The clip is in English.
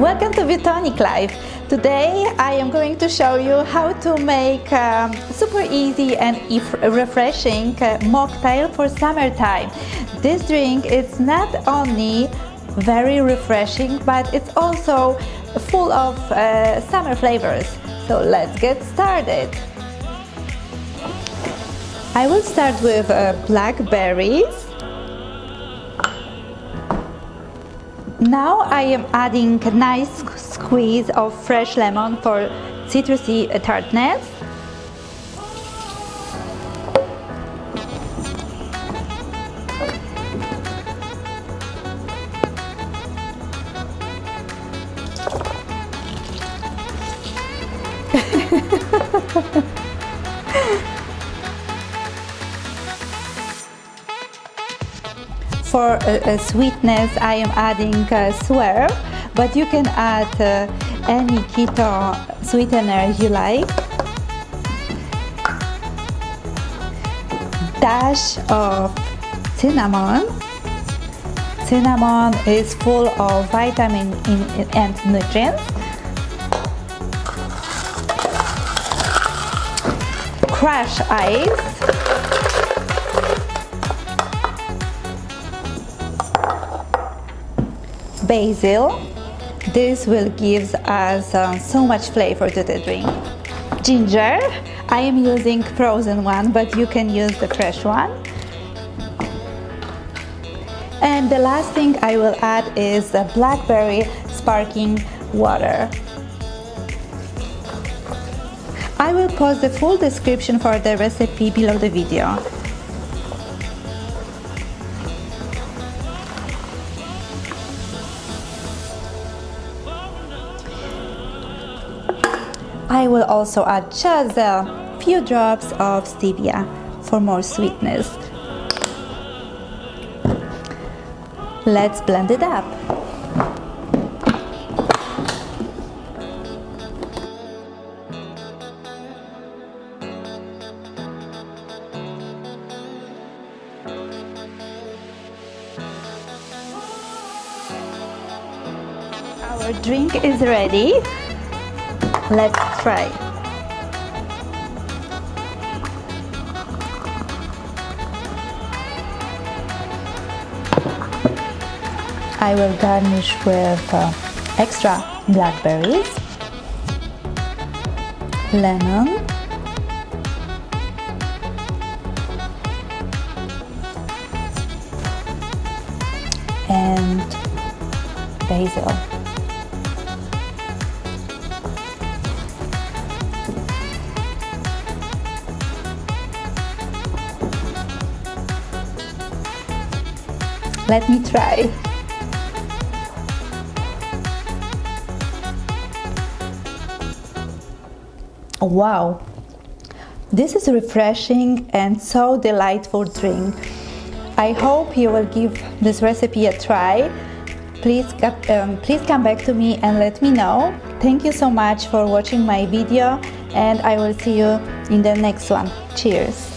Welcome to Beautonic Life. Today I am going to show you how to make super easy and refreshing mocktail for summertime. This drink is not only very refreshing, but it's also full of summer flavors. So let's get started. I will start with blackberries. Now I am adding a nice squeeze of fresh lemon for citrusy tartness. For sweetness, I am adding swerve, but you can add any keto sweetener you like. Dash of cinnamon. Cinnamon is full of vitamin and nutrients. Crush ice. Basil. This will give us so much flavor to the drink. Ginger. I am using frozen one, but you can use the fresh one. And the last thing I will add is the blackberry sparkling water. I will post the full description for the recipe below the video. I will also add just a few drops of stevia for more sweetness. Let's blend it up. Our drink is ready. Let's try. I will garnish with extra blackberries, lemon, and basil. Let me try. Wow, this is refreshing and so delightful drink. I hope you will give this recipe a try. Please come back to me and let me know. Thank you so much for watching my video, and I will see you in the next one. Cheers!